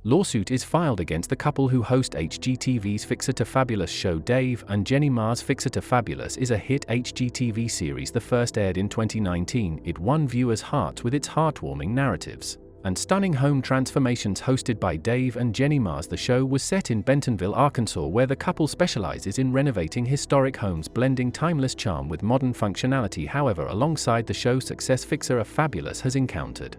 Lawsuit is filed against the couple who host HGTV's Fixer to Fabulous show. Dave and Jenny Ma's Fixer to Fabulous is a hit HGTV series. The first aired in 2019. It won viewers' hearts with its heartwarming narratives and stunning home transformations hosted by Dave and Jenny Ma's. The show was set in Bentonville, Arkansas, where the couple specializes in renovating historic homes, blending timeless charm with modern functionality. However, alongside the show's success, Fixer to Fabulous has encountered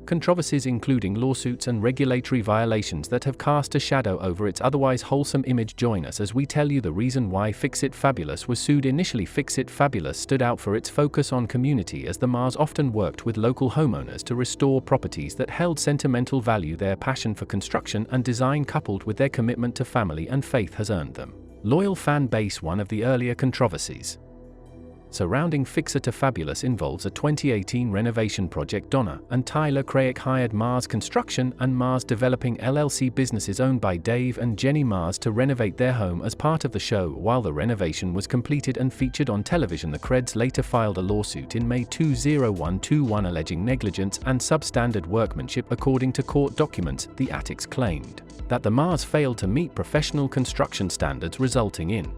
controversies including lawsuits and regulatory violations that have cast a shadow over its otherwise wholesome image. Join us as we tell you the reason why Fix It Fabulous was sued. Initially, Fix It Fabulous stood out for its focus on community, as the Ma's often worked with local homeowners to restore properties that held sentimental value. Their passion for construction and design, coupled with their commitment to family and faith, has earned them loyal fan base. One of the earlier controversies surrounding Fixer to Fabulous involves a 2018 renovation project. Donna and Tyler Craik hired Ma's Construction and Ma's Developing LLC, businesses owned by Dave and Jenny Ma's, to renovate their home as part of the show. While the renovation was completed and featured on television, the Creds later filed a lawsuit in May 2021 alleging negligence and substandard workmanship. According to court documents, the Attics claimed that the Ma's failed to meet professional construction standards, resulting in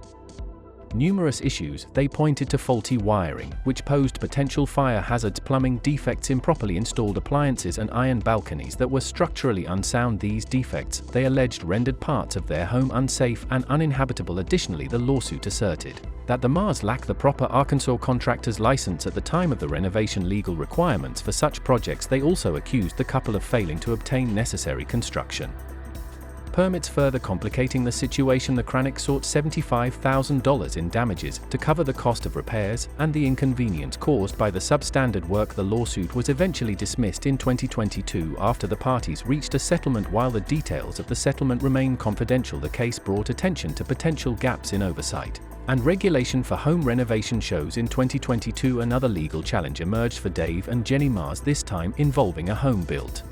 numerous issues. They pointed to faulty wiring, which posed potential fire hazards, plumbing defects, improperly installed appliances, and iron balconies that were structurally unsound. These defects, they alleged, rendered parts of their home unsafe and uninhabitable. Additionally, the lawsuit asserted that the Ma's lacked the proper Arkansas contractor's license at the time of the renovation. Legal requirements for such projects. They also accused the couple of failing to obtain necessary construction permits. Further complicating the situation, the Cranics sought $75,000 in damages to cover the cost of repairs and the inconvenience caused by the substandard work. The lawsuit was eventually dismissed in 2022 after the parties reached a settlement. While the details of the settlement remain confidential, the case brought attention to potential gaps in oversight and regulation for home renovation shows. In 2022, another legal challenge emerged for Dave and Jenny Ma's, this time involving a home built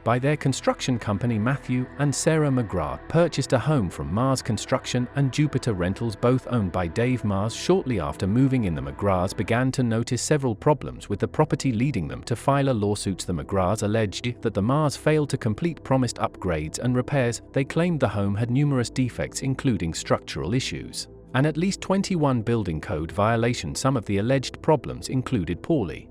by their construction company. Matthew and Sarah McGrath purchased a home from Ma's Construction and Jupiter Rentals, both owned by Dave Ma's. Shortly after moving in, the McGraths began to notice several problems with the property, leading them to file a lawsuit. The McGraths alleged that the Ma's failed to complete promised upgrades and repairs. They claimed the home had numerous defects, including structural issues and at least 21 building code violations. Some of the alleged problems included poorly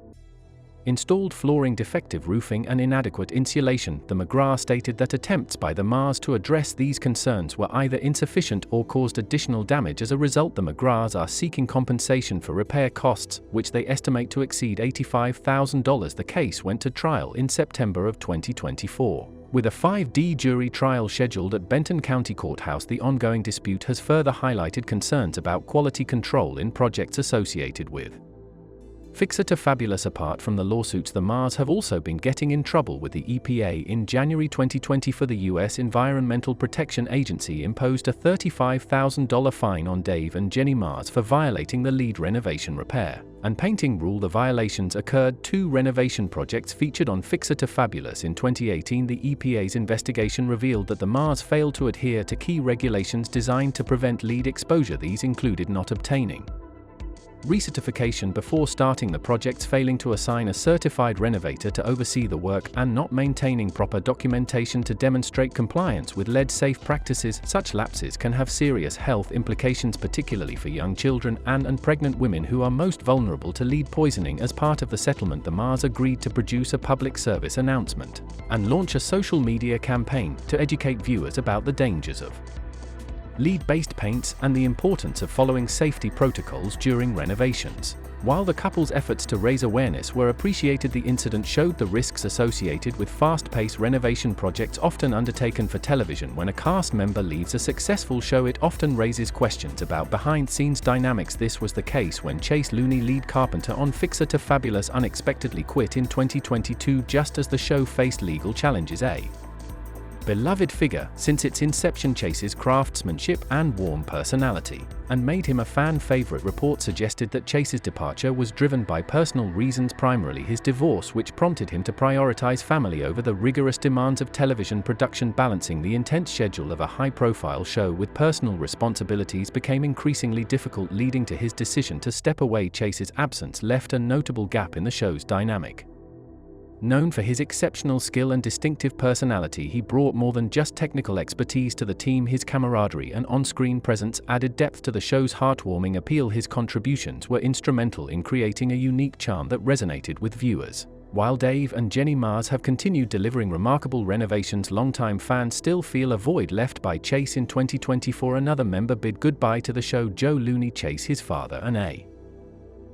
installed flooring, defective roofing, and inadequate insulation. The McGrath stated that attempts by the Ma's to address these concerns were either insufficient or caused additional damage. As a result, the McGraths are seeking compensation for repair costs, which they estimate to exceed $85,000. The case went to trial in September of 2024, with a 5-day jury trial scheduled at Benton County Courthouse. The ongoing dispute has further highlighted concerns about quality control in projects associated with Fixer to Fabulous. Apart from the lawsuits, the Ma's have also been getting in trouble with the EPA. In January 2020, the U.S. Environmental Protection Agency imposed a $35,000 fine on Dave and Jenny Ma's for violating the lead renovation, repair, and painting rule. The violations occurred 2 renovation projects featured on Fixer to Fabulous. In 2018, the EPA's investigation revealed that the Ma's failed to adhere to key regulations designed to prevent lead exposure. These included not obtaining recertification before starting the projects, failing to assign a certified renovator to oversee the work, and not maintaining proper documentation to demonstrate compliance with lead-safe practices. Such lapses can have serious health implications, particularly for young children and pregnant women, who are most vulnerable to lead poisoning. As part of the settlement, the Ma's agreed to produce a public service announcement and launch a social media campaign to educate viewers about the dangers of lead-based paints and the importance of following safety protocols during renovations. While the couple's efforts to raise awareness were appreciated, the incident showed the risks associated with fast-paced renovation projects often undertaken for television. When a cast member leaves a successful show, it often raises questions about behind-the-scenes dynamics. This was the case when Chase Looney, lead carpenter on Fixer to Fabulous, unexpectedly quit in 2022 just as the show faced legal challenges. A beloved figure since its inception, Chase's craftsmanship and warm personality and made him a fan favorite. Reports suggested that Chase's departure was driven by personal reasons, primarily his divorce, which prompted him to prioritize family over the rigorous demands of television production. Balancing the intense schedule of a high-profile show with personal responsibilities became increasingly difficult, leading to his decision to step away. Chase's absence left a notable gap in the show's dynamic. Known for his exceptional skill and distinctive personality, he brought more than just technical expertise to the team. His camaraderie and on-screen presence added depth to the show's heartwarming appeal. His contributions were instrumental in creating a unique charm that resonated with viewers. While Dave and Jenny Mars have continued delivering remarkable renovations, longtime fans still feel a void left by Chase. In 2024, another member bid goodbye to the show. Joe Looney Chase, his father and a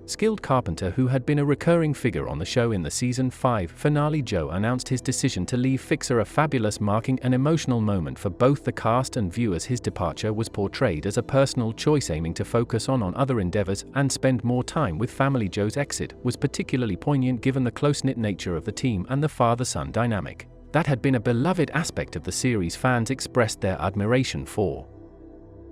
skilled carpenter who had been a recurring figure on the show in the season 5 finale. Joe announced his decision to leave Fixer, a fabulous, marking an emotional moment for both the cast and viewers. His departure was portrayed as a personal choice, aiming to focus on other endeavors and spend more time with family. Joe's exit was particularly poignant given the close-knit nature of the team and the father-son dynamic that had been a beloved aspect of the series. Fans expressed their admiration for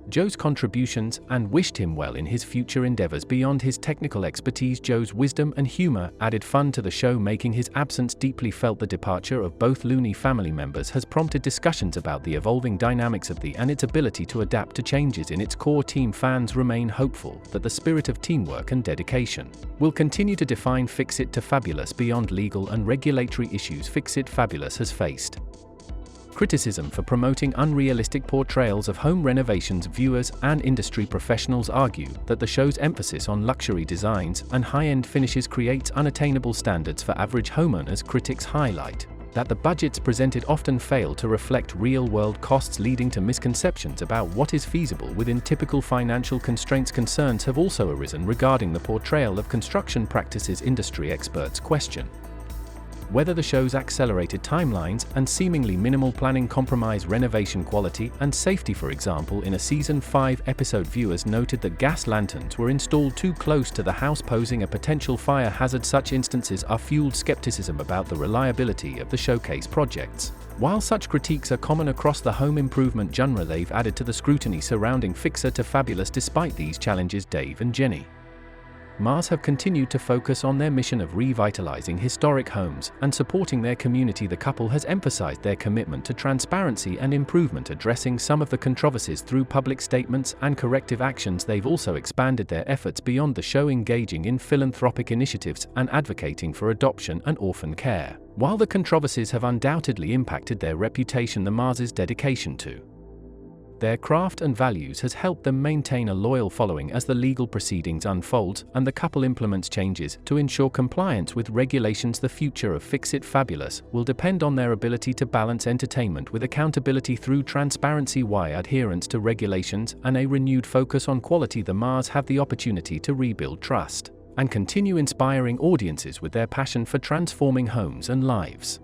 Joe's contributions and wished him well in his future endeavors. Beyond his technical expertise, Joe's wisdom and humor added fun to the show, making his absence deeply felt. The departure of both Looney family members has prompted discussions about the evolving dynamics of and its ability to adapt to changes in its core team. Fans remain hopeful that the spirit of teamwork and dedication will continue to define Fix It to Fabulous. Beyond legal and regulatory issues, Fix It Fabulous has faced criticism for promoting unrealistic portrayals of home renovations. Viewers and industry professionals argue that the show's emphasis on luxury designs and high-end finishes creates unattainable standards for average homeowners. Critics highlight that the budgets presented often fail to reflect real-world costs, leading to misconceptions about what is feasible within typical financial constraints. Concerns have also arisen regarding the portrayal of construction practices. Industry experts question whether the show's accelerated timelines and seemingly minimal planning compromise renovation quality and safety. For example, in a season 5 episode, viewers noted that gas lanterns were installed too close to the house, posing a potential fire hazard. Such instances are fueled skepticism about the reliability of the showcase projects. While such critiques are common across the home improvement genre, they've added to the scrutiny surrounding Fixer to Fabulous. Despite these challenges, Dave and Jenny Mars have continued to focus on their mission of revitalizing historic homes and supporting their community. The couple has emphasized their commitment to transparency and improvement, addressing some of the controversies through public statements and corrective actions. They've also expanded their efforts beyond the show, engaging in philanthropic initiatives and advocating for adoption and orphan care. While the controversies have undoubtedly impacted their reputation, the Mars' dedication to their craft and values has helped them maintain a loyal following as the legal proceedings unfold and the couple implements changes to ensure compliance with regulations. The future of Fix It Fabulous will depend on their ability to balance entertainment with accountability through transparency, via adherence to regulations, and a renewed focus on quality. The Mars have the opportunity to rebuild trust and continue inspiring audiences with their passion for transforming homes and lives.